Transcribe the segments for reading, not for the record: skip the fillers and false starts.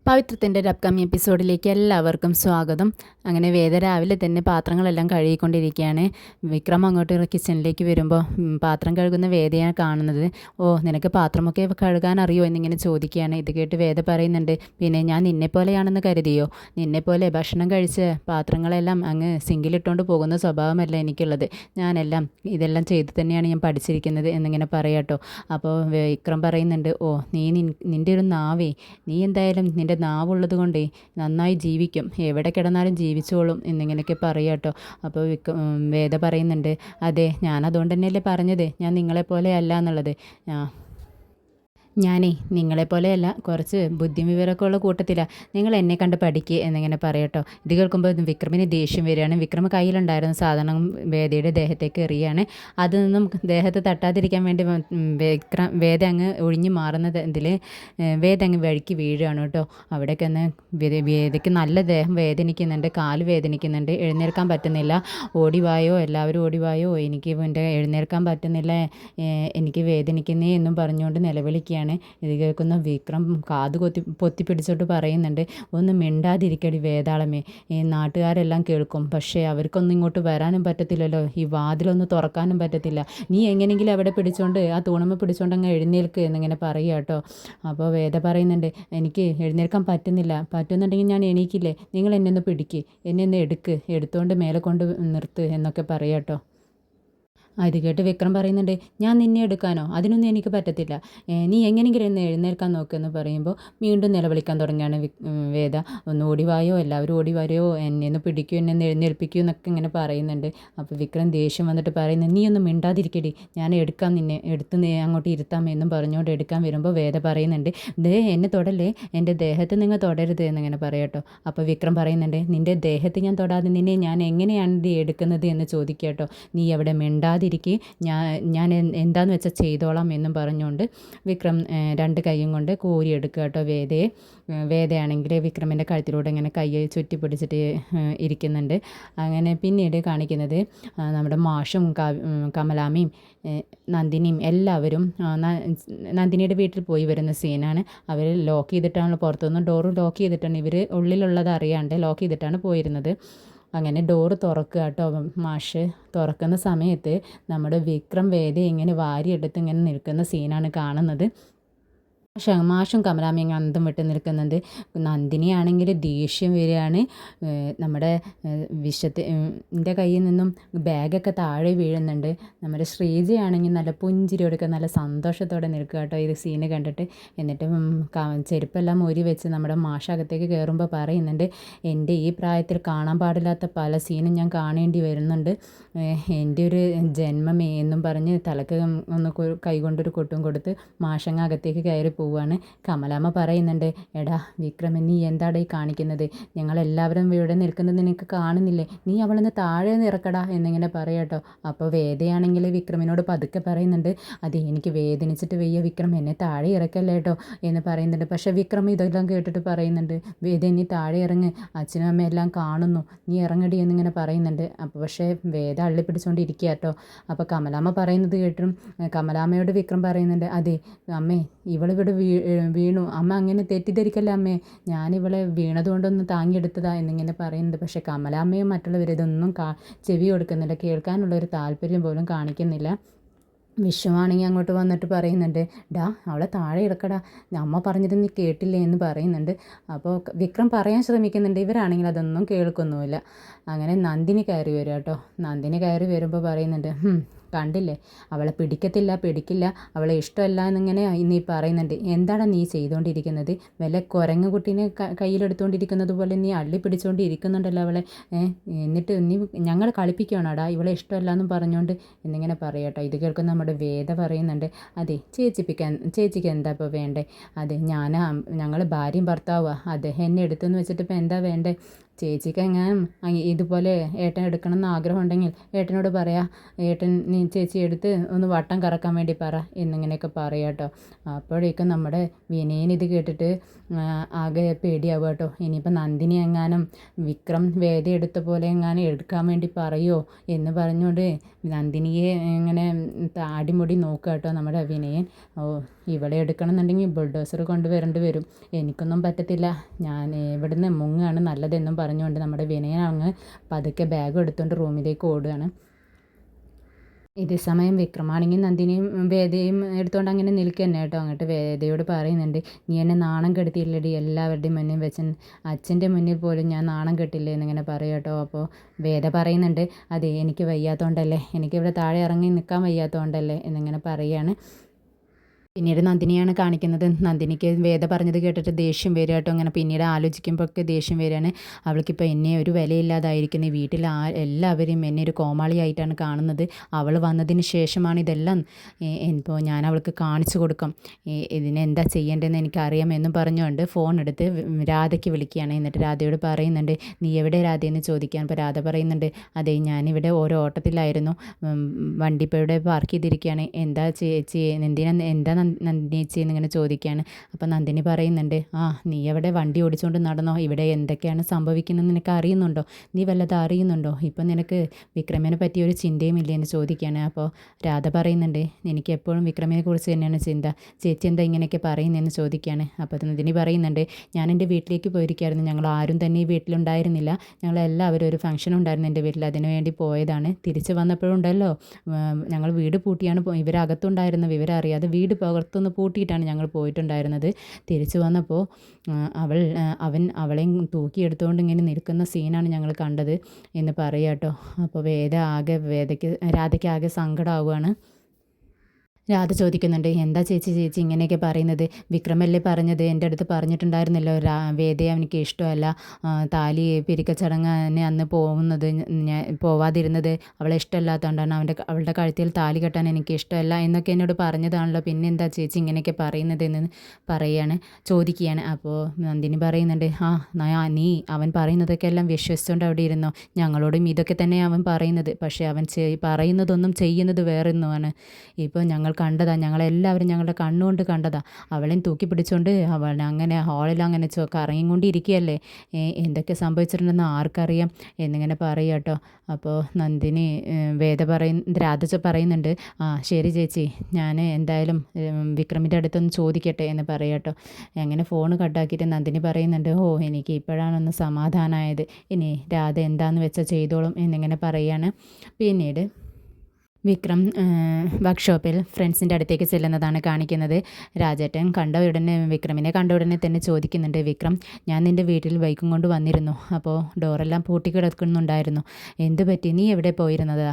പവിത്രത്തിൻ്റെ ഒരു അപ്കമിങ് എപ്പിസോഡിലേക്ക് എല്ലാവർക്കും സ്വാഗതം. അങ്ങനെ വേദ രാവിലെ തന്നെ പാത്രങ്ങളെല്ലാം കഴുകിക്കൊണ്ടിരിക്കുകയാണ്. വിക്രം അങ്ങോട്ട് കിച്ചണിലേക്ക് വരുമ്പോൾ പാത്രം കഴുകുന്ന വേദയാണ് കാണുന്നത്. ഓ, നിനക്ക് പാത്രമൊക്കെ കഴുകാൻ അറിയോ എന്നിങ്ങനെ ചോദിക്കുകയാണ്. ഇത് കേട്ട് വേദ പറയുന്നുണ്ട്, പിന്നെ ഞാൻ നിന്നെപ്പോലെയാണെന്ന് കരുതിയോ? നിന്നെപ്പോലെ ഭക്ഷണം കഴിച്ച് പാത്രങ്ങളെല്ലാം അങ്ങ് സിങ്കിലിട്ടുകൊണ്ട് പോകുന്ന സ്വഭാവമല്ല എനിക്കുള്ളത്. ഇതെല്ലാം ചെയ്ത് തന്നെയാണ് ഞാൻ പഠിച്ചിരിക്കുന്നത് എന്നിങ്ങനെ പറയാട്ടോ. അപ്പോൾ വിക്രം പറയുന്നുണ്ട്, ഓ നിൻ്റെ ഒരു നാവേ, നീ എന്തായാലും നിൻ്റെ നാവുള്ളത് കൊണ്ടേ നന്നായി ജീവിക്കും, എവിടെ കിടന്നാലും ജീവിച്ചോളും എന്നിങ്ങനെയൊക്കെ പറയാട്ടോ. അപ്പോൾ വേദ പറയുന്നുണ്ട്, അതെ, ഞാൻ അതുകൊണ്ട് തന്നെയല്ലേ പറഞ്ഞത് ഞാൻ നിങ്ങളെപ്പോലെ അല്ല എന്നുള്ളത്. ഞാനേ നിങ്ങളെപ്പോലെയല്ല, കുറച്ച് ബുദ്ധിയും വിവരമൊക്കെ ഉള്ള കൂട്ടത്തിലാണ്. നിങ്ങൾ എന്നെ കണ്ട് പഠിക്കുക എന്നിങ്ങനെ പറയട്ടോ. ഇത് കേൾക്കുമ്പോൾ വിക്രമിന് ദേഷ്യം വരികയാണ്. വിക്രമ കയ്യിലുണ്ടായിരുന്ന സാധനം വേദയുടെ ദേഹത്തേക്ക് എറിയാണ്. അതിൽ നിന്നും ദേഹത്ത് തട്ടാതിരിക്കാൻ വേണ്ടി വേദ അങ്ങ് ഒഴിഞ്ഞു മാറുന്നതിൽ വേദ അങ്ങ് വഴിക്ക് വീഴുകയാണ് കേട്ടോ. അവിടേക്ക് ഒന്ന് വേദയ്ക്ക് നല്ല ദേഹം വേദനിക്കുന്നുണ്ട്, കാല് വേദനിക്കുന്നുണ്ട്, എഴുന്നേൽക്കാൻ പറ്റുന്നില്ല. ഓടിവായോ, എല്ലാവരും ഓടിവായോ, എനിക്ക് എൻ്റെ എഴുന്നേൽക്കാൻ പറ്റുന്നില്ല, എനിക്ക് വേദനിക്കുന്നേ എന്നും പറഞ്ഞുകൊണ്ട് നിലവിളിക്കുകയാണ്. ഇത് കേൾക്കുന്ന വിക്രം കാത് പൊത്തിപ്പിടിച്ചോട്ട് പറയുന്നുണ്ട്, ഒന്ന് മിണ്ടാതിരിക്കടി വേതാളമേ, ഈ നാട്ടുകാരെല്ലാം കേൾക്കും, പക്ഷേ അവർക്കൊന്നും ഇങ്ങോട്ട് വരാനും പറ്റത്തില്ലല്ലോ, ഈ വാതിലൊന്ന് തുറക്കാനും പറ്റത്തില്ല, നീ എങ്ങനെയെങ്കിലും അവിടെ പിടിച്ചോണ്ട് ആ തൂണമ്മ പിടിച്ചോണ്ട് അങ്ങ് എഴുന്നേൽക്ക് എന്നിങ്ങനെ പറയുക കേട്ടോ. അപ്പോൾ വേദ പറയുന്നുണ്ട്, എനിക്ക് എഴുന്നേൽക്കാൻ പറ്റുന്നുണ്ടെങ്കിൽ ഞാൻ എണീക്കില്ലേ, നിങ്ങൾ എന്നെ ഒന്ന് പിടിക്ക്, എന്നെ ഒന്ന് എടുത്തുകൊണ്ട് മേലെ കൊണ്ട് നിർത്ത് എന്നൊക്കെ പറയാം കേട്ടോ. അത് കേട്ട് വിക്രം പറയുന്നുണ്ട്, ഞാൻ നിന്നെ എടുക്കാനോ, അതിനൊന്നും എനിക്ക് പറ്റത്തില്ല, നീ എങ്ങനെയെങ്കിലും എന്നെ എഴുന്നേൽക്കാൻ നോക്കുമെന്ന് പറയുമ്പോൾ വീണ്ടും നിലവിളിക്കാൻ തുടങ്ങിയാണ് വേദ. ഒന്ന് ഓടിവായോ, എല്ലാവരും ഓടിവായോ, എന്നെ ഒന്ന് പിടിക്കൂ, എന്നെ ഒന്ന് എഴുന്നേൽപ്പിക്കൂ എന്നൊക്കെ ഇങ്ങനെ പറയുന്നുണ്ട്. അപ്പോൾ വിക്രം ദേഷ്യം വന്നിട്ട് പറയുന്നത്, നീ ഒന്നും മിണ്ടാതിരിക്കടി, ഞാൻ എടുക്കാം, നിന്നെ എടുത്ത് അങ്ങോട്ട് ഇരുത്താം എന്നും പറഞ്ഞുകൊണ്ട് എടുക്കാൻ വരുമ്പോൾ വേദ പറയുന്നുണ്ട്, എന്നെ തൊടല്ലേ, എൻ്റെ ദേഹത്ത് നിങ്ങൾ തൊടരുത് എന്നിങ്ങനെ പറയട്ടോ. അപ്പോൾ വിക്രം പറയുന്നുണ്ട്, നിൻ്റെ ദേഹത്ത് ഞാൻ തൊടാതെ നിന്നെ ഞാൻ എങ്ങനെയാണ് ഇത് എടുക്കുന്നത് എന്ന് ചോദിക്കട്ടോ. നീ അവിടെ മിണ്ടാതിരിക്കുക, ഞാൻ എന്താന്ന് വെച്ചാൽ ചെയ്തോളാം എന്നും പറഞ്ഞുകൊണ്ട് വിക്രം രണ്ട് കൈയും കൊണ്ട് കോരിയെടുക്കുക കേട്ടോ വേദയെ. വേദയാണെങ്കിൽ വിക്രമിൻ്റെ കഴുത്തിലൂടെ ഇങ്ങനെ കൈ ചുറ്റി പിടിച്ചിട്ട് ഇരിക്കുന്നുണ്ട്. അങ്ങനെ പിന്നീട് കാണിക്കുന്നത് നമ്മുടെ മാഷും കമലാമ്മയും നന്ദിനിയും എല്ലാവരും നന്ദിനിയുടെ വീട്ടിൽ പോയി വരുന്ന സീനാണ്. അവർ ലോക്ക് ചെയ്തിട്ടാണ്, പുറത്തുനിന്ന് ഡോറ് ലോക്ക് ചെയ്തിട്ടാണ്, ഇവർ ഉള്ളിലുള്ളത് അറിയാണ്ട് ലോക്ക് ചെയ്തിട്ടാണ് പോയിരുന്നത്. അങ്ങനെ ഡോറ് തുറക്കുക കേട്ടോ. മാഷ് തുറക്കുന്ന സമയത്ത് നമ്മുടെ വിക്രം വേദ ഇങ്ങനെ വാരിയെടുത്ത് ഇങ്ങനെ നിൽക്കുന്ന സീനാണ് കാണുന്നത്. മാഷും കമലാമ്മയും അന്തം വിട്ട് നിൽക്കുന്നുണ്ട്. നന്ദിനിയാണെങ്കിൽ ദേഷ്യം വരികയാണ്. നമ്മുടെ വിഷത്തിൻ്റെ കയ്യിൽ നിന്നും ബാഗൊക്കെ താഴെ വീഴുന്നുണ്ട്. നമ്മുടെ ശ്രീജയാണെങ്കിൽ നല്ല പുഞ്ചിരിയോടൊക്കെ നല്ല സന്തോഷത്തോടെ നിൽക്കുക കേട്ടോ ഇത് സീന് കണ്ടിട്ട്. എന്നിട്ട് ചെരുപ്പെല്ലാം ഊരി വെച്ച് നമ്മുടെ മാഷകത്തേക്ക് കയറുമ്പോൾ പറയുന്നുണ്ട്, എൻ്റെ ഈ പ്രായത്തിൽ കാണാൻ പാടില്ലാത്ത പല സീനും ഞാൻ കാണേണ്ടി വരുന്നുണ്ട്, എൻ്റെ ഒരു ജന്മമേ എന്നും പറഞ്ഞ് തലക്ക് ഒന്ന് കൈകൊണ്ടൊരു കൊട്ടും കൊടുത്ത് മാഷങ്ങ അകത്തേക്ക് കയറി പോവുകയാണ്. കമലാമ്മ പറയുന്നുണ്ട്, എടാ വിക്രമൻ, നീ എന്താടാ ഈ കാണിക്കുന്നത്, ഞങ്ങളെല്ലാവരും ഇവിടെ നിൽക്കുന്നത് നിനക്ക് കാണുന്നില്ലേ, നീ അവളൊന്ന് താഴെ ഇറക്കടാ എന്നിങ്ങനെ പറയാട്ടോ. അപ്പോൾ വേദയാണെങ്കിൽ വിക്രമിനോട് പതുക്കെ പറയുന്നുണ്ട്, അതെ, എനിക്ക് വേദനിച്ചിട്ട് വയ്യ വിക്രം, എന്നെ താഴെ ഇറക്കല്ലേ കേട്ടോ എന്ന് പറയുന്നുണ്ട്. പക്ഷേ വിക്രം ഇതെല്ലാം കേട്ടിട്ട് പറയുന്നുണ്ട്, വേദ നീ താഴെ ഇറങ്ങ്, അച്ഛനും അമ്മയും എല്ലാം കാണുന്നു, നീ ഇറങ്ങടി എന്നിങ്ങനെ പറയുന്നുണ്ട്. അപ്പോൾ പക്ഷേ വേദ അള്ളി പിടിച്ചുകൊണ്ടിരിക്കുക കേട്ടോ. അപ്പോൾ കമലാമ്മ പറയുന്നത് കേട്ടും കമലാമ്മയോട് വിക്രം പറയുന്നുണ്ട്, അതെ അമ്മേ, ഇവളിവിടെ വീണു, അമ്മ അങ്ങനെ തെറ്റിദ്ധരിക്കല്ലേ അമ്മേ, ഞാനിവളെ വീണതുകൊണ്ടൊന്ന് താങ്ങിയെടുത്തതാ എന്നിങ്ങനെ പറയുന്നുണ്ട്. പക്ഷേ കമലാമ്മയും മറ്റുള്ളവർ ഇതൊന്നും ചെവി കൊടുക്കുന്നില്ല, കേൾക്കാനുള്ളൊരു താല്പര്യം പോലും കാണിക്കുന്നില്ല. വിഷുവാണെങ്കിൽ അങ്ങോട്ട് വന്നിട്ട് പറയുന്നുണ്ട്, ഡാ അവളെ താഴെ ഇറക്കടാ, അമ്മ പറഞ്ഞത് നീ കേട്ടില്ലേ എന്ന് പറയുന്നുണ്ട്. അപ്പോൾ വിക്രം പറയാൻ ശ്രമിക്കുന്നുണ്ട്, ഇവരാണെങ്കിൽ അതൊന്നും കേൾക്കുന്നുമില്ല. അങ്ങനെ നന്ദിനി കയറി വരിക കേട്ടോ. നന്ദിനി കയറി വരുമ്പോൾ പറയുന്നുണ്ട്, കണ്ടില്ലേ, അവളെ പിടിക്കില്ല, അവളെ ഇഷ്ടമല്ല എന്നിങ്ങനെ നീ പറയുന്നുണ്ട്, എന്താണ് നീ ചെയ്തുകൊണ്ടിരിക്കുന്നത്, വല്ല കുരങ്ങ് കുട്ടീനെ കയ്യിലെടുത്തുകൊണ്ടിരിക്കുന്നത് പോലെ നീ അള്ളി പിടിച്ചുകൊണ്ടിരിക്കുന്നുണ്ടല്ലോ അവളെ, എന്നിട്ട് നീ ഞങ്ങൾ കളിപ്പിക്കുകയാണോടാ, ഇവളെ ഇഷ്ടമല്ല എന്നും പറഞ്ഞുകൊണ്ട് എന്നിങ്ങനെ പറയട്ടോ. ഇത് കേൾക്കുന്ന നമ്മുടെ വേദ പറയുന്നുണ്ട്, അതെ ചേച്ചിക്ക് എന്താ ഇപ്പോൾ വേണ്ടേ, അതെ ഞങ്ങൾ ഭാര്യയും ഭർത്താവുക, അതെ എന്നെ എടുത്തെന്ന് വെച്ചിട്ട് ഇപ്പോൾ എന്താ വേണ്ടേ, ചേച്ചിക്ക് എങ്ങാനും ഇതുപോലെ ഏട്ടൻ എടുക്കണം എന്ന് ആഗ്രഹം ഉണ്ടെങ്കിൽ ഏട്ടനോട് പറയാ, ഏട്ടൻ നീ ചേച്ചി എടുത്ത് ഒന്ന് വട്ടം കറക്കാൻ വേണ്ടി പറ എന്നിങ്ങനെയൊക്കെ പറയാം കേട്ടോ. അപ്പോഴേക്കും നമ്മുടെ വിനയൻ ഇത് കേട്ടിട്ട് ആകെ പേടിയാവുക കേട്ടോ. ഇനിയിപ്പോൾ നന്ദിനി എങ്ങാനും വിക്രം വേദ എടുത്ത പോലെ എങ്ങാനും എടുക്കാൻ വേണ്ടി പറയുമോ എന്ന് പറഞ്ഞുകൊണ്ട് നന്ദിനിയെ ഇങ്ങനെ താടിമുടി നോക്കുക കേട്ടോ നമ്മുടെ വിനയൻ. ഓ, ഇവിടെ എടുക്കണം എന്നുണ്ടെങ്കിൽ ബുൾഡോസർ കൊണ്ടുവരേണ്ടി വരും, എനിക്കൊന്നും പറ്റത്തില്ല, ഞാൻ ഇവിടുന്ന് മുങ്ങാണ് നല്ലതെന്നും പറഞ്ഞുകൊണ്ട് നമ്മുടെ വിനയൻ അങ്ങ് പതുക്കെ ബാഗ് എടുത്തുകൊണ്ട് റൂമിലേക്ക് ഓടുകയാണ്. ഇതേ സമയം വിക്രമാണെങ്കിൽ നന്ദിനിയും വേദയും എടുത്തുകൊണ്ട് അങ്ങനെ നിൽക്കുക തന്നെ കേട്ടോ. അങ്ങോട്ട് വേദയോട് പറയുന്നുണ്ട്, നീ എന്നെ നാണം കെടുത്തിയില്ലടി, എല്ലാവരുടെയും മുന്നിൽ വെച്ച് അച്ഛൻ്റെ മുന്നിൽ പോലും ഞാൻ നാണം കെട്ടില്ലേ എന്നിങ്ങനെ പറയും കേട്ടോ. അപ്പോൾ വേദ പറയുന്നുണ്ട്, അതെ എനിക്ക് വയ്യാത്തതുകൊണ്ടല്ലേ, എനിക്കിവിടെ താഴെ ഇറങ്ങി നിൽക്കാൻ വയ്യാത്തതുകൊണ്ടല്ലേ എന്നിങ്ങനെ പറയുകയാണ്. പിന്നീട് നന്ദിനിയാണ് കാണിക്കുന്നത്. നന്ദിനിക്ക് വേദ പറഞ്ഞത് കേട്ടിട്ട് ദേഷ്യം വരിക കേട്ടോ. അങ്ങനെ പിന്നീട് ആലോചിക്കുമ്പോഴൊക്കെ ദേഷ്യം വരികയാണ്. അവൾക്കിപ്പോൾ എന്നെ ഒരു വിലയില്ലാതായിരിക്കുന്നത്, വീട്ടിൽ എല്ലാവരും എന്നെ ഒരു കോമാളിയായിട്ടാണ് കാണുന്നത്. അവൾ വന്നതിന് ശേഷമാണ് ഇതെല്ലാം. ഇപ്പോൾ ഞാൻ അവൾക്ക് കാണിച്ചു കൊടുക്കാം, ഇതിനെന്താ ചെയ്യേണ്ടതെന്ന് എനിക്കറിയാം എന്നും പറഞ്ഞുകൊണ്ട് ഫോൺ എടുത്ത് രാധയ്ക്ക് വിളിക്കുകയാണ്. എന്നിട്ട് രാധയോട് പറയുന്നുണ്ട്, നീ എവിടെ രാധയെന്ന് ചോദിക്കാൻ. അപ്പോൾ രാധ പറയുന്നുണ്ട്, അതെ ഞാനിവിടെ ഓരോ ഓട്ടത്തിലായിരുന്നു, വണ്ടി ഇപ്പോൾ ഇവിടെ പാർക്ക് ചെയ്തിരിക്കുകയാണ്, എന്താ ചേച്ചി എന്താ നന്ദിനി ചേച്ചി എന്നിങ്ങനെ ചോദിക്കുകയാണ്. അപ്പോൾ നന്ദിനി പറയുന്നുണ്ട്, നീ എവിടെ വണ്ടി ഓടിച്ചുകൊണ്ട് നടന്നോ, ഇവിടെ എന്തൊക്കെയാണ് സംഭവിക്കുന്നതെന്ന് നിനക്ക് അറിയുന്നുണ്ടോ, നീ വല്ലതും അറിയുന്നുണ്ടോ, ഇപ്പം നിനക്ക് വിക്രമിനെ പറ്റി ഒരു ചിന്തയും ഇല്ലേ എന്ന് ചോദിക്കുകയാണ്. അപ്പോൾ രാധ പറയുന്നുണ്ട്, എനിക്ക് എപ്പോഴും വിക്രമിനെ കുറിച്ച് തന്നെയാണ് ചിന്ത, ചേച്ചി എന്താ ഇങ്ങനെയൊക്കെ പറയുന്നതെന്ന് ചോദിക്കുകയാണ്. അപ്പോൾ നന്ദിനി പറയുന്നുണ്ട്, ഞാൻ എൻ്റെ വീട്ടിലേക്ക് പോയിരിക്കുകയായിരുന്നു, ഞങ്ങൾ ആരും തന്നെ ഈ വീട്ടിലുണ്ടായിരുന്നില്ല, ഞങ്ങളെല്ലാവരും ഒരു ഫംഗ്ഷൻ ഉണ്ടായിരുന്നു എൻ്റെ വീട്ടിൽ, അതിനു വേണ്ടി പോയതാണ്. തിരിച്ച് വന്നപ്പോഴുണ്ടല്ലോ ഞങ്ങൾ വീട് പൂട്ടിയാണ് ഇവരകത്തുണ്ടായിരുന്ന വിവരം അറിയാതെ വീട് പുറത്തുനിന്ന് പൂട്ടിയിട്ടാണ് ഞങ്ങൾ പോയിട്ടുണ്ടായിരുന്നത്. തിരിച്ചു വന്നപ്പോൾ അവളെയും തൂക്കിയെടുത്തുകൊണ്ട് ഇങ്ങനെ നിൽക്കുന്ന സീനാണ് ഞങ്ങൾ കണ്ടത് എന്ന് പറയാം കേട്ടോ. അപ്പോൾ രാധയ്ക്ക് ആകെ സങ്കടമാവുകയാണ്. രാധ ചോദിക്കുന്നുണ്ട്, എന്താ ചേച്ചി ഇങ്ങനെയൊക്കെ പറയുന്നത്, വിക്രമല്ലേ പറഞ്ഞത്, എൻ്റെ അടുത്ത് പറഞ്ഞിട്ടുണ്ടായിരുന്നല്ലോ വേദയെ അവനിക്ക് ഇഷ്ടമല്ല, താലി പിരിക്ക ചടങ്ങിന് അന്ന് ഞാൻ പോവാതിരുന്നത് അവളെ ഇഷ്ടമല്ലാത്തതുകൊണ്ടാണ്, അവളുടെ കഴുത്തിൽ താലി കെട്ടാൻ എനിക്ക് ഇഷ്ടമല്ല എന്നൊക്കെ എന്നോട് പറഞ്ഞതാണല്ലോ, പിന്നെ എന്താ ചേച്ചി ഇങ്ങനെയൊക്കെ പറയുന്നതെന്ന് ചോദിക്കുകയാണ്. അപ്പോൾ നന്ദിനി പറയുന്നുണ്ട്, നീ അവൻ പറയുന്നതൊക്കെ എല്ലാം വിശ്വസിച്ചുകൊണ്ട് അവിടെ ഇരുന്നോ, ഞങ്ങളോടും ഇതൊക്കെ തന്നെ അവൻ പറയുന്നത്, പക്ഷേ അവൻ പറയുന്നതൊന്നും ചെയ്യുന്നത് വേറൊന്നുമാണ്. ഇപ്പോൾ ഞങ്ങളെല്ലാവരും ഞങ്ങളുടെ കണ്ണുകൊണ്ട് കണ്ടതാ, അവളെയും തൂക്കി പിടിച്ചുകൊണ്ട് അവൾ അങ്ങനെ ഹാളിൽ അങ്ങനെ കറങ്ങിക്കൊണ്ടിരിക്കുകയല്ലേ, എന്തൊക്കെ സംഭവിച്ചിട്ടുണ്ടെന്ന് ആർക്കറിയാം എന്നിങ്ങനെ പറയുക കേട്ടോ. അപ്പോൾ നന്ദിനി രാധ പറയുന്നുണ്ട്, ശരി ചേച്ചി, ഞാൻ എന്തായാലും വിക്രമിൻ്റെ അടുത്തൊന്ന് ചോദിക്കട്ടെ എന്ന് പറയാം കേട്ടോ. അങ്ങനെ ഫോൺ കട്ടാക്കിയിട്ട് നന്ദിനി പറയുന്നുണ്ട്, എനിക്ക് ഇപ്പോഴാണൊന്ന് സമാധാനമായത്, ഇനി രാധ എന്താണെന്ന് വെച്ചാൽ ചെയ്തോളും എന്നിങ്ങനെ പറയുകയാണ്. പിന്നീട് വിക്രം വർക്ക്ഷോപ്പിൽ ഫ്രണ്ട്സിൻ്റെ അടുത്തേക്ക് ചെല്ലുന്നതാണ് കാണിക്കുന്നത്. രാജേട്ടൻ വിക്രമിനെ കണ്ട ഉടനെ തന്നെ ചോദിക്കുന്നുണ്ട്, വിക്രം ഞാൻ നിൻ്റെ വീട്ടിൽ ബൈക്കും കൊണ്ട് വന്നിരുന്നു, അപ്പോൾ ഡോറെല്ലാം പൂട്ടിക്കിടക്കുന്നുണ്ടായിരുന്നു, എന്ത് പറ്റി, നീ എവിടെ പോയിരുന്നതാ,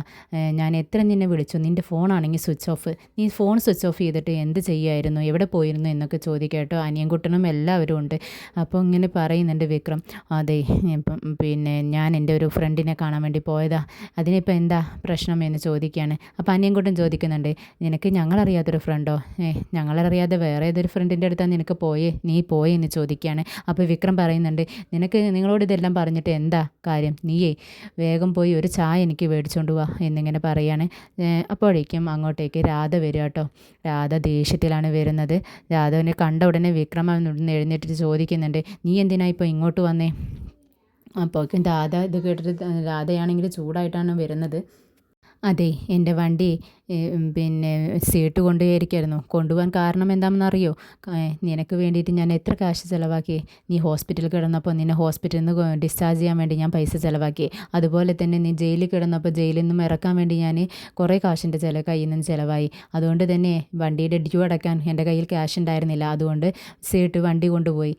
ഞാൻ എത്ര നിന്നെ വിളിച്ചു, നിൻ്റെ ഫോണാണെങ്കിൽ സ്വിച്ച് ഓഫ്, നീ ഫോൺ സ്വിച്ച് ഓഫ് ചെയ്തിട്ട് എന്ത് ചെയ്യുമായിരുന്നു, എവിടെ പോയിരുന്നു എന്നൊക്കെ ചോദിക്കട്ടോ. അനിയൻകുട്ടനും എല്ലാവരും ഉണ്ട്. അപ്പോൾ ഇങ്ങനെ പറയുന്നുണ്ട് വിക്രം, അതെ പിന്നെ ഞാൻ എൻ്റെ ഒരു ഫ്രണ്ടിനെ കാണാൻ വേണ്ടി പോയതാ, അതിനിപ്പോൾ എന്താ പ്രശ്നം എന്ന് ചോദിക്കുകയാണ്. അപ്പോൾ അനിയൻകുട്ടൻ ചോദിക്കുന്നുണ്ട്, നിനക്ക് ഞങ്ങളറിയാത്തൊരു ഫ്രണ്ടോ, ഞങ്ങളറിയാതെ വേറെ ഏതൊരു ഫ്രണ്ടിൻ്റെ അടുത്താണ് നീ പോയെന്ന് ചോദിക്കുകയാണ്. അപ്പോൾ വിക്രം പറയുന്നുണ്ട്, നിങ്ങളോട് ഇതെല്ലാം പറഞ്ഞിട്ട് എന്താ കാര്യം, നീയേ വേഗം പോയി ഒരു ചായ എനിക്ക് മേടിച്ചുകൊണ്ട് പോവാ എന്നിങ്ങനെ പറയാണ്. അപ്പോഴേക്കും അങ്ങോട്ടേക്ക് രാധ വരിക കേട്ടോ. രാധ ദേഷ്യത്തിലാണ് വരുന്നത്. രാധവിനെ കണ്ട ഉടനെ വിക്രം അവനോട് എഴുന്നേറ്റിട്ട് ചോദിക്കുന്നുണ്ട്, നീ എന്തിനാ ഇപ്പോൾ ഇങ്ങോട്ട് വന്നേ. അപ്പോഴേക്കും ഇത് കേട്ടിട്ട് രാധയാണെങ്കിൽ ചൂടായിട്ടാണ് വരുന്നത്. അതെ, എൻ്റെ വണ്ടി പിന്നെ സീട്ട് കൊണ്ടുപോകാൻ കാരണം എന്താണെന്നറിയോ, നിനക്ക് വേണ്ടിയിട്ട് ഞാൻ എത്ര കാശ് ചിലവാക്കി, നീ ഹോസ്പിറ്റലിൽ കിടന്നപ്പോൾ നിന്നെ ഹോസ്പിറ്റലിൽ നിന്ന് ഡിസ്ചാർജ് ചെയ്യാൻ വേണ്ടി ഞാൻ പൈസ ചിലവാക്കി, അതുപോലെ തന്നെ നീ ജയിലിൽ കിടന്നപ്പോൾ ജയിലിൽ നിന്നും ഇറക്കാൻ വേണ്ടി ഞാൻ കുറേ കാശിൻ്റെ കയ്യിൽ നിന്ന് ചിലവായി, അതുകൊണ്ട് തന്നെ വണ്ടിയുടെ ഡ്യൂ അടയ്ക്കാൻ എൻ്റെ കയ്യിൽ ക്യാഷ് ഉണ്ടായിരുന്നില്ല, അതുകൊണ്ട് വണ്ടി കൊണ്ടുപോയി,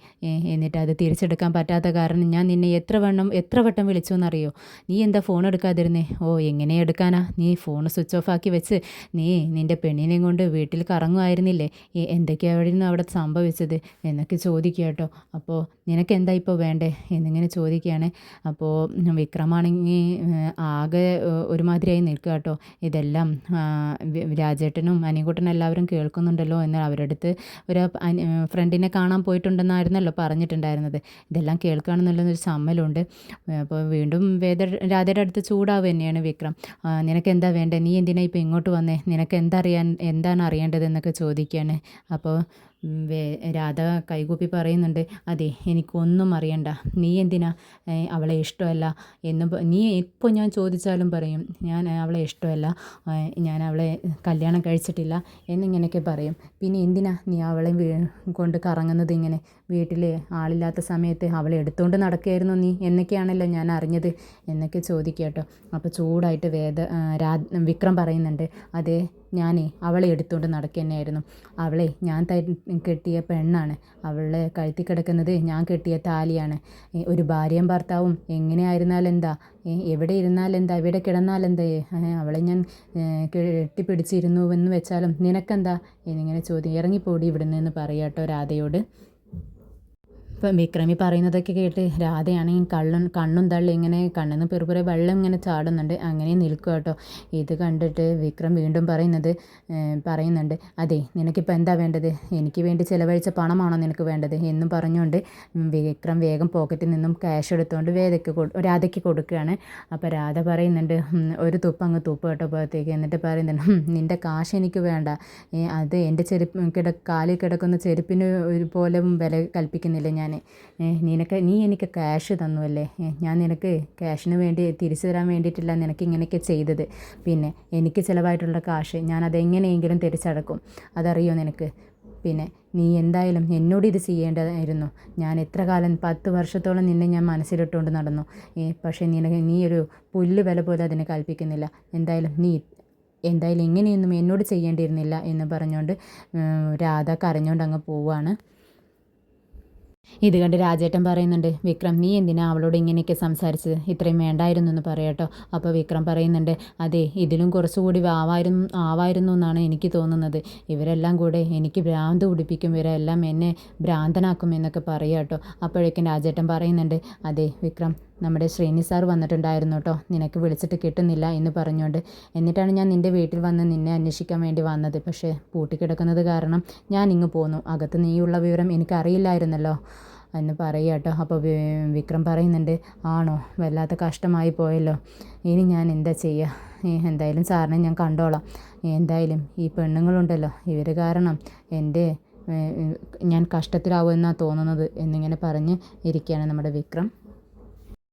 എന്നിട്ട് അത് തിരിച്ചെടുക്കാൻ പറ്റാത്ത കാരണം ഞാൻ നിന്നെ എത്ര വട്ടം വിളിച്ചു എന്നറിയോ, നീ എന്താ ഫോൺ എടുക്കാതിരുന്നേ, എങ്ങനെ എടുക്കാനാ, നീ ഫോൺ സ്വിച്ച് ഓഫ് ആക്കി വെച്ച് സമയത്ത് നീ നിൻ്റെ പെണ്ണിനെയും കൊണ്ട് വീട്ടിൽ കറങ്ങുമായിരുന്നില്ലേ, എന്തൊക്കെയായിരുന്നു അവിടെ സംഭവിച്ചത് എന്നൊക്കെ ചോദിക്കുക കേട്ടോ. അപ്പോൾ നിനക്ക് എന്താ ഇപ്പോൾ വേണ്ടേ എന്നിങ്ങനെ ചോദിക്കുകയാണ്. അപ്പോൾ വിക്രമാണെങ്കിൽ ആകെ ഒരുമാതിരിയായി നിൽക്കുക കേട്ടോ. ഇതെല്ലാം രാജേട്ടനും അനിയൻകുട്ടനും എല്ലാവരും കേൾക്കുന്നുണ്ടല്ലോ എന്ന് അവരുടെ അടുത്ത് ഒരു ഫ്രണ്ടിനെ കാണാൻ പോയിട്ടുണ്ടെന്നായിരുന്നല്ലോ പറഞ്ഞിട്ടുണ്ടായിരുന്നത്. ഇതെല്ലാം കേൾക്കുകയാണെന്നുള്ളൊരു സമ്മലുണ്ട്. അപ്പോൾ വീണ്ടും രാധയുടെ അടുത്ത് ചൂടാവുക തന്നെയാണ് വിക്രം. നിനക്ക് എന്താ വേണ്ടേ, നീ എന്തിനാ ഇപ്പോൾ ഇങ്ങോട്ട് വന്നേ, നിനക്ക് എന്താണ് അറിയേണ്ടതെന്നൊക്കെ ചോദിക്കുകയാണ്. അപ്പോൾ രാധ കൈകൂപ്പി പറയുന്നുണ്ട്, അതെ എനിക്കൊന്നും അറിയണ്ട, നീ എന്തിനാ അവളെ ഇഷ്ടമല്ല നീ ഇപ്പോൾ ഞാൻ ചോദിച്ചാലും പറയും ഞാൻ അവളെ ഇഷ്ടമല്ല, ഞാൻ അവളെ കല്യാണം കഴിച്ചിട്ടില്ല എന്നിങ്ങനെയൊക്കെ പറയും. പിന്നെ എന്തിനാ നീ അവളെ കൊണ്ട് കറങ്ങുന്നത്, ഇങ്ങനെ വീട്ടിൽ ആളില്ലാത്ത സമയത്ത് അവളെ എടുത്തുകൊണ്ട് നടക്കുകയായിരുന്നു നീ എന്നൊക്കെയാണല്ലോ ഞാൻ അറിഞ്ഞത് എന്നൊക്കെ ചോദിക്കുക കേട്ടോ. അപ്പോൾ ചൂടായിട്ട് വിക്രം പറയുന്നുണ്ട്, അതെ ഞാനേ അവളെ എടുത്തുകൊണ്ട് നടക്കുക തന്നെയായിരുന്നു. അവളെ ഞാൻ കെട്ടിയ പെണ്ണാണ്, അവളെ കഴുത്തി കിടക്കുന്നത് ഞാൻ കെട്ടിയ താലിയാണ്. ഒരു ഭാര്യയും ഭർത്താവും എങ്ങനെയായിരുന്നാലും എന്താ, എവിടെ ഇരുന്നാലെന്താ, എവിടെ കിടന്നാലെന്താ, അവളെ ഞാൻ കെട്ടിപ്പിടിച്ചിരുന്നുവെന്ന് വെച്ചാലും നിനക്കെന്താ എന്നിങ്ങനെ ഇറങ്ങിപ്പോടി ഇവിടുന്ന് എന്ന് പറയാം കേട്ടോ രാധയോട്. ഇപ്പം വിക്രമി പറയുന്നതൊക്കെ കേട്ട് രാധയാണെങ്കിൽ കണ്ണും തള്ളി ഇങ്ങനെ കണ്ണിന്ന് പെറുപുറെ വെള്ളം ഇങ്ങനെ ചാടുന്നുണ്ട്. അങ്ങനെ നിൽക്കുക കേട്ടോ. ഇത് കണ്ടിട്ട് വിക്രം വീണ്ടും പറയുന്നുണ്ട്, അതെ നിനക്കിപ്പോൾ എന്താ വേണ്ടത്, എനിക്ക് വേണ്ടി ചിലവഴിച്ച പണമാണോ നിനക്ക് വേണ്ടത് എന്നും പറഞ്ഞുകൊണ്ട് വിക്രം വേഗം പോക്കറ്റിൽ നിന്നും ക്യാഷ് എടുത്തുകൊണ്ട് രാധയ്ക്ക് കൊടുക്കുകയാണ്. അപ്പോൾ രാധ പറയുന്നുണ്ട്, ഒരു തുപ്പ് അങ്ങ് തുപ്പ് കേട്ടോ പോകത്തേക്ക്. എന്നിട്ട് പറയുന്നുണ്ട്, നിൻ്റെ കാശ് എനിക്ക് വേണ്ട, അത് എൻ്റെ കാലിൽ കിടക്കുന്ന ചെരുപ്പിന് പോലും വില കൽപ്പിക്കുന്നില്ല ഞാൻ. നീ എനിക്ക് ക്യാഷ് തന്നുവല്ലേ, ഞാൻ നിനക്ക് ക്യാഷിന് വേണ്ടി തിരിച്ചു തരാൻ വേണ്ടിയിട്ടില്ല നിനക്ക് ഇങ്ങനെയൊക്കെ ചെയ്തത്. പിന്നെ എനിക്ക് ചിലവായിട്ടുള്ള കാശ് ഞാൻ അതെങ്ങനെയെങ്കിലും തിരിച്ചടക്കും, അതറിയോ നിനക്ക്. പിന്നെ നീ എന്തായാലും എന്നോട് ഇത് ചെയ്യേണ്ടതായിരുന്നു. ഞാൻ എത്ര കാലം 10 വർഷത്തോളം നിന്നെ ഞാൻ മനസ്സിലിട്ടുകൊണ്ട് നടന്നു. പക്ഷേ നീ ഒരു പുല്ല് വില പോലെ അതിനെ കൽപ്പിക്കുന്നില്ല. എന്തായാലും ഇങ്ങനെയൊന്നും എന്നോട് ചെയ്യേണ്ടിയിരുന്നില്ല എന്ന് പറഞ്ഞുകൊണ്ട് രാധ കരഞ്ഞുകൊണ്ട് അങ്ങ് പോവുകയാണ്. ഇത് കണ്ട് രാജേട്ടൻ പറയുന്നുണ്ട്, വിക്രം നീ എന്തിനാ അവളോട് ഇങ്ങനെയൊക്കെ സംസാരിച്ചത്, ഇത്രയും വേണ്ടായിരുന്നു എന്ന് പറയാട്ടോ. അപ്പോൾ വിക്രം പറയുന്നുണ്ട്, അതെ ഇതിലും കുറച്ചുകൂടി ആവായിരുന്നു എന്നാണ് എനിക്ക് തോന്നുന്നത്. ഇവരെല്ലാം കൂടെ എനിക്ക് ഭ്രാന്ത് പിടിപ്പിക്കും, ഇവരെല്ലാം എന്നെ ഭ്രാന്തനാക്കും എന്നൊക്കെ പറയാട്ടോ. അപ്പോഴേക്കും രാജേട്ടൻ പറയുന്നുണ്ട്, അതെ വിക്രം നമ്മുടെ ശ്രീനി സാർ വന്നിട്ടുണ്ടായിരുന്നു കേട്ടോ, നിനക്ക് വിളിച്ചിട്ട് കിട്ടുന്നില്ല എന്ന് പറഞ്ഞുകൊണ്ട്. എന്നിട്ടാണ് ഞാൻ നിൻ്റെ വീട്ടിൽ വന്ന് നിന്നെ അന്വേഷിക്കാൻ വേണ്ടി വന്നത്. പക്ഷേ പൂട്ടിക്കിടക്കുന്നത് കാരണം ഞാൻ ഇങ്ങ് പോന്നു. അകത്ത് നീയുള്ള വിവരം എനിക്കറിയില്ലായിരുന്നല്ലോ എന്ന് പറയുക കേട്ടോ. അപ്പോൾ വിക്രം പറയുന്നുണ്ട്, ആണോ, വല്ലാത്ത കഷ്ടമായി പോയല്ലോ, ഇനി ഞാൻ എന്താ ചെയ്യുക, എന്തായാലും സാറിനെ ഞാൻ കണ്ടോളാം. എന്തായാലും ഈ പെണ്ണുങ്ങളുണ്ടല്ലോ, ഇവർ കാരണം ഞാൻ കഷ്ടത്തിലാവുമെന്നാണ് തോന്നുന്നത് എന്നിങ്ങനെ പറഞ്ഞ് ഇരിക്കുകയാണ് നമ്മുടെ വിക്രം.